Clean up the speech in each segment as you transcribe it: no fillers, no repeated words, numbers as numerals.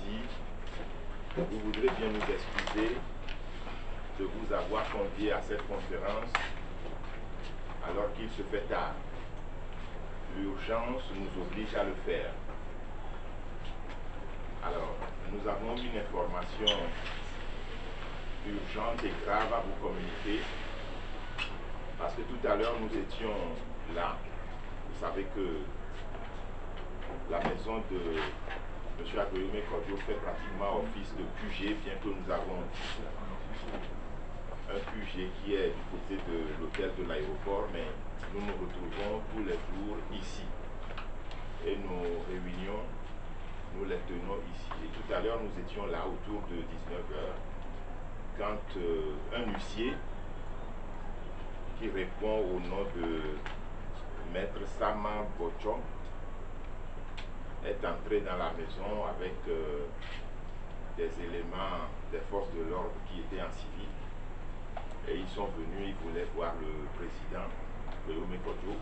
dit, vous voudrez bien nous excuser de vous avoir convié à cette conférence alors qu'il se fait tard. L'urgence nous oblige à le faire. Alors, nous avons une information urgente et grave à vous communiquer parce que tout à l'heure nous étions là. Vous savez que la maison de M. Agoyome Kodjo fait pratiquement office de QG, bien que nous avons un QG qui est du côté de l'hôtel de l'aéroport, mais nous nous retrouvons tous les jours ici. Et nos réunions, nous les tenons ici. Et tout à l'heure, nous étions là autour de 19 h, quand un huissier qui répond au nom de Maître Sama Bocho est entré dans la maison avec des éléments des forces de l'ordre qui étaient en civil. Et ils sont venus, ils voulaient voir le président, Agoyome Kodjo,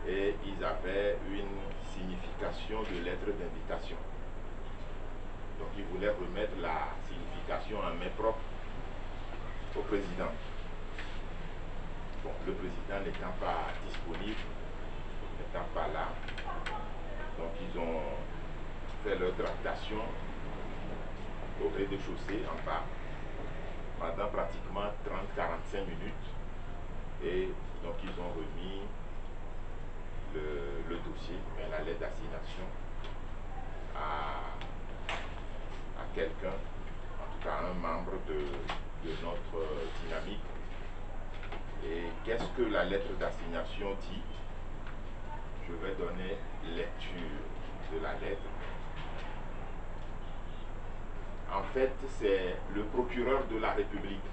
et ils avaient une signification de lettre d'invitation. Donc ils voulaient remettre la signification en main propre au président. Bon, le président n'étant pas disponible, n'étant pas là, donc ils ont fait leur tractation au rez-de-chaussée en bas pendant pratiquement 30-45 minutes. Et donc ils ont remis le dossier, la lettre d'assignation à quelqu'un, en tout cas un membre de notre dynamique. Et qu'est-ce que la lettre d'assignation dit? Je vais donner lecture de la lettre. En fait, c'est le procureur de la République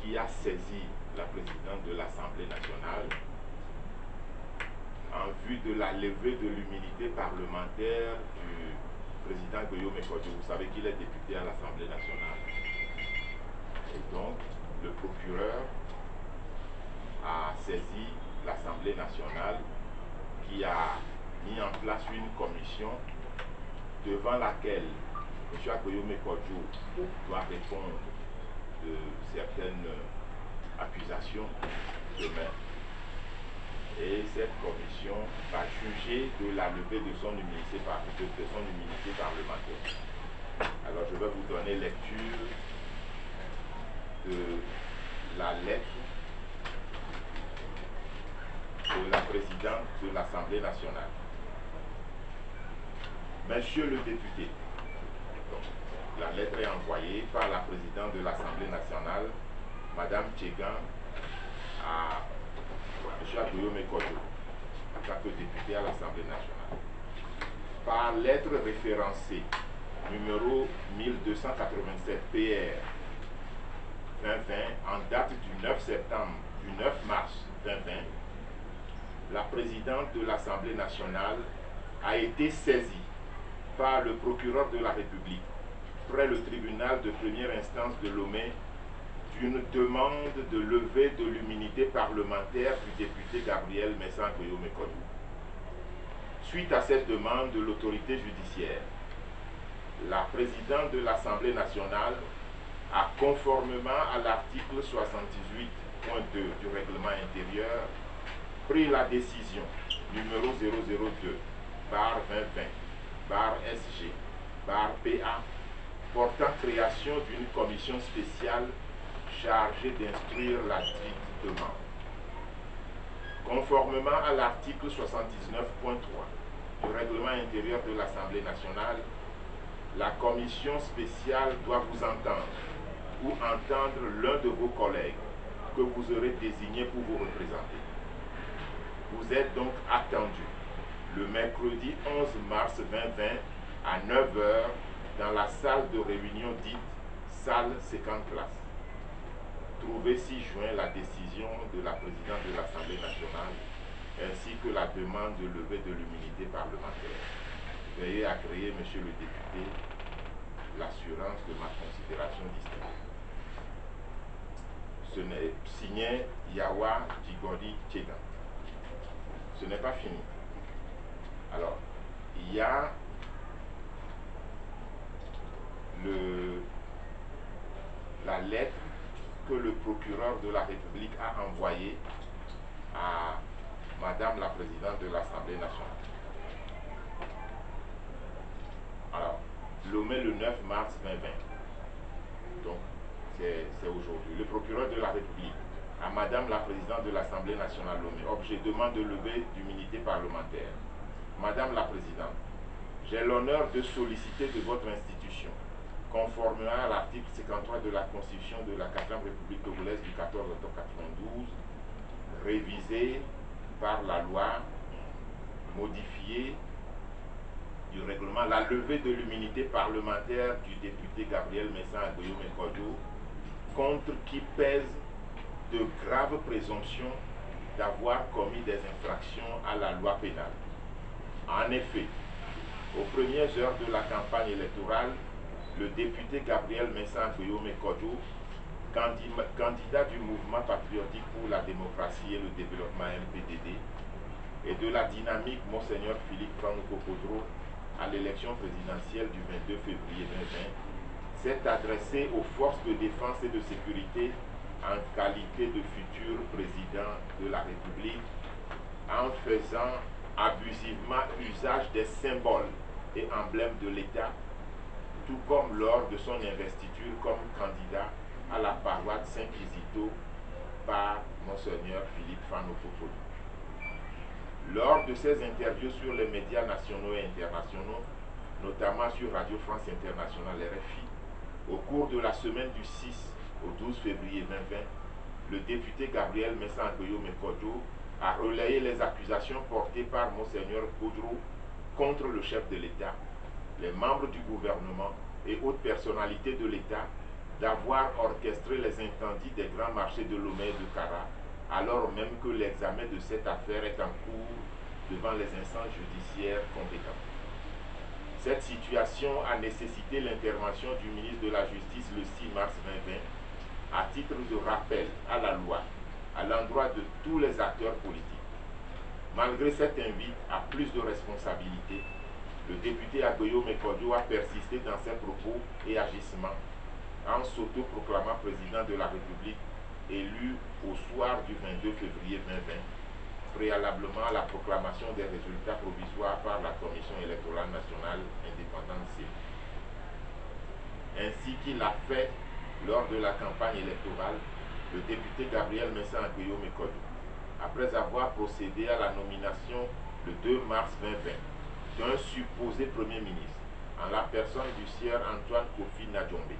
qui a saisi la présidente de l'Assemblée nationale en vue de la levée de l'immunité parlementaire du président Agoyome Kodjo. Vous savez qu'il est député à l'Assemblée nationale. Et donc, le procureur a saisi l'Assemblée nationale qui a mis en place une commission devant laquelle M. Agoyome Kodjo doit répondre de certaines accusations demain. Et cette commission va juger de la levée de son immunité parlementaire. Alors je vais vous donner lecture de la lettre de la présidente de l'Assemblée nationale. Monsieur le député, donc, la lettre est envoyée par la présidente de l'Assemblée nationale, Madame Tchegan, à M. Agoyome Kodjo, en tant que député à l'Assemblée nationale. Par lettre référencée numéro 1287 PR 2020 en date du 9 mars 2020, la présidente de l'Assemblée nationale a été saisie par le procureur de la République près le tribunal de première instance de Lomé d'une demande de levée de l'immunité parlementaire du député Gabriel Messa Agoyome Kodjo. Suite à cette demande de l'autorité judiciaire, la présidente de l'Assemblée nationale a, conformément à l'article 78.2 du règlement intérieur, pris la décision numéro 002/2020/SG/PA portant création d'une commission spéciale chargée d'instruire la dite demande. Conformément à l'article 79.3 du règlement intérieur de l'Assemblée nationale, la commission spéciale doit vous entendre ou entendre l'un de vos collègues que vous aurez désigné pour vous représenter. Vous êtes donc attendu le mercredi 11 mars 2020 à 9 h dans la salle de réunion dite salle 50 places. Trouvez 6 juin la décision de la présidente de l'Assemblée nationale ainsi que la demande de levée de l'immunité parlementaire. Veuillez agréer, monsieur le député, l'assurance de ma considération distincte. Ce n'est signé Yawa Djigodi Tchegan. Ce n'est pas fini. Alors, il y a la lettre que le procureur de la République a envoyée à Madame la Présidente de l'Assemblée nationale. Alors, Lomé le 9 mars 2020. Donc, c'est aujourd'hui. Le procureur de la République à Madame la Présidente de l'Assemblée nationale Lomé. Objet, demande de levée d'immunité parlementaire. Madame la Présidente, j'ai l'honneur de solliciter de votre institution, conformément à l'article 53 de la Constitution de la 4e République togolaise du 14 octobre 92, révisée par la loi modifiée du règlement, la levée de l'immunité parlementaire du député Gabriel Mensah Agueyou Mekodjo, contre qui pèse de graves présomptions d'avoir commis des infractions à la loi pénale. En effet, aux premières heures de la campagne électorale, le député Gabriel Mensah Agueyou Mekodjo, candidat du mouvement patriotique pour la démocratie et le développement MPDD, et de la dynamique Monseigneur Philippe Fanou-Kokodro à l'élection présidentielle du 22 février 2020, s'est adressé aux forces de défense et de sécurité en qualité de futur président de la République, en faisant abusivement usage des symboles et emblèmes de l'État, tout comme lors de son investiture comme candidat à la paroisse Saint-Kizito par Monseigneur Philippe Fanou-Kokodro. Lors de ses interviews sur les médias nationaux et internationaux, notamment sur Radio France Internationale RFI, au cours de la semaine du 6 au 12 février 2020, le député Gabriel Mensah Agueyou Mekodjo a relayé les accusations portées par Monseigneur Kodro contre le chef de l'État, les membres du gouvernement et autres personnalités de l'État d'avoir orchestré les incendies des grands marchés de Lomé et de Kara, alors même que l'examen de cette affaire est en cours devant les instances judiciaires compétentes. Cette situation a nécessité l'intervention du ministre de la Justice le 6 mars 2020 à titre de rappel à la loi à l'endroit de tous les acteurs politiques. Malgré cette invite à plus de responsabilités, le député Agueyou Mekodjo a persisté dans ses propos et agissements en s'auto-proclamant président de la République élu au soir du 22 février 2020, préalablement à la proclamation des résultats provisoires par la Commission électorale nationale indépendante CENI. Ainsi qu'il l'a fait lors de la campagne électorale, le député Gabriel Mensah Agueyou Mekodjo, après avoir procédé à la nomination le 2 mars 2020 d'un supposé Premier ministre, en la personne du sieur Antoine Kofi Nadjombe,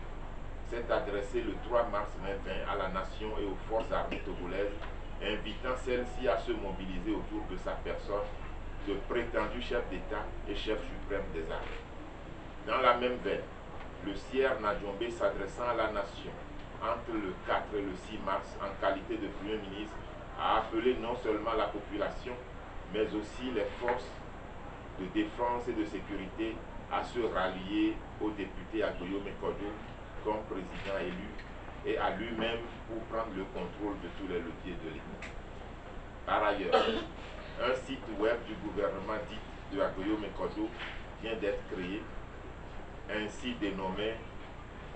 s'est adressé le 3 mars 2020 à la nation et aux forces armées togolaises, invitant celles-ci à se mobiliser autour de sa personne de prétendu chef d'État et chef suprême des armées. Dans la même veine, le sieur Nadjombe s'adressant à la nation entre le 4 et le 6 mars en qualité de Premier ministre a appelé non seulement la population, mais aussi les forces de défense et de sécurité à se rallier au député Agueyou Mekodjo comme président élu et à lui-même pour prendre le contrôle de tous les leviers de l'État. Par ailleurs, un site web du gouvernement dit de Agueyou Mekodjo vient d'être créé, ainsi dénommé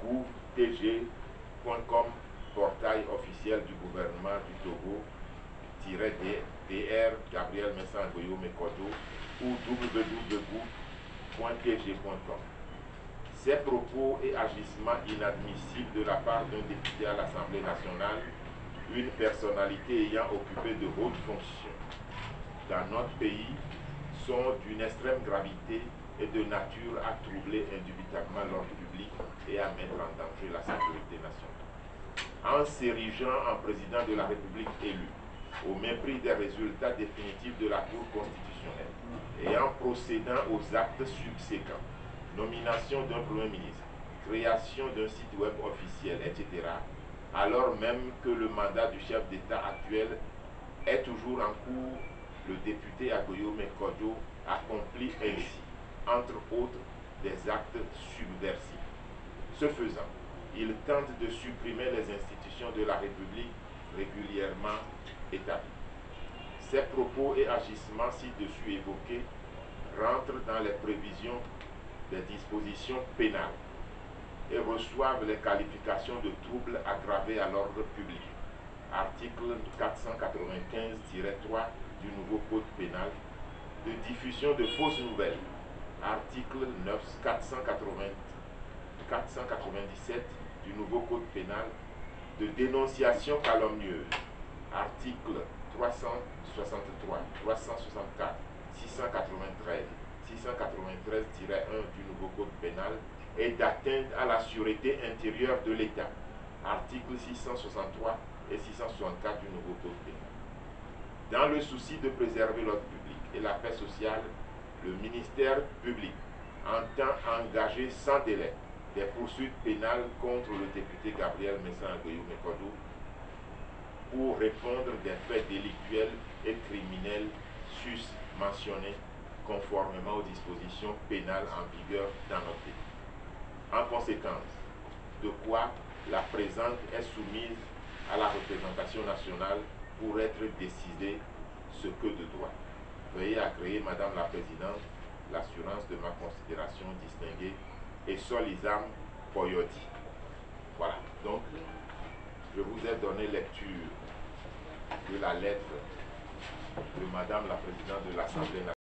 gouvtg.com, portail officiel du gouvernement du Togo, -dr Gabriel Mensah Agueyou Mekodjo ou www.tg.com. Ces propos et agissements inadmissibles de la part d'un député à l'Assemblée nationale, une personnalité ayant occupé de hautes fonctions dans notre pays, sont d'une extrême gravité et de nature à troubler indubitablement l'ordre public et à mettre en danger la sécurité nationale. En s'érigeant en président de la République élu, au mépris des résultats définitifs de la Cour constitutionnelle, et en procédant aux actes subséquents, nomination d'un Premier ministre, création d'un site web officiel, etc., alors même que le mandat du chef d'État actuel est toujours en cours, le député Agueyou Mekodjo accomplit ainsi, entre autres, des actes subversifs. Ce faisant, il tente de supprimer les institutions de la République régulièrement établies. Ces propos et agissements ci-dessus évoqués rentrent dans les prévisions des dispositions pénales et reçoivent les qualifications de troubles aggravés à l'ordre public. Article 495-3 du nouveau code pénal, de diffusion de fausses nouvelles. Article 497 du nouveau code pénal, de dénonciation calomnieuse. Article 363, 364, 693, 693-1 du nouveau code pénal et d'atteinte à la sûreté intérieure de l'État. Article 663 et 664 du nouveau code pénal. Dans le souci de préserver l'ordre public et la paix sociale, le ministère public entend engager sans délai des poursuites pénales contre le député Gabriel Mensah Agueyou Mekodou pour répondre des faits délictuels et criminels sus-mentionnés conformément aux dispositions pénales en vigueur dans notre pays. En conséquence, de quoi la présente est soumise à la représentation nationale pour être décidée ce que de droit. Veuillez agréer, Madame la Présidente, l'assurance de ma considération distinguée et Solisam Poyoti. Voilà, donc je vous ai donné lecture de la lettre de Madame la Présidente de l'Assemblée nationale.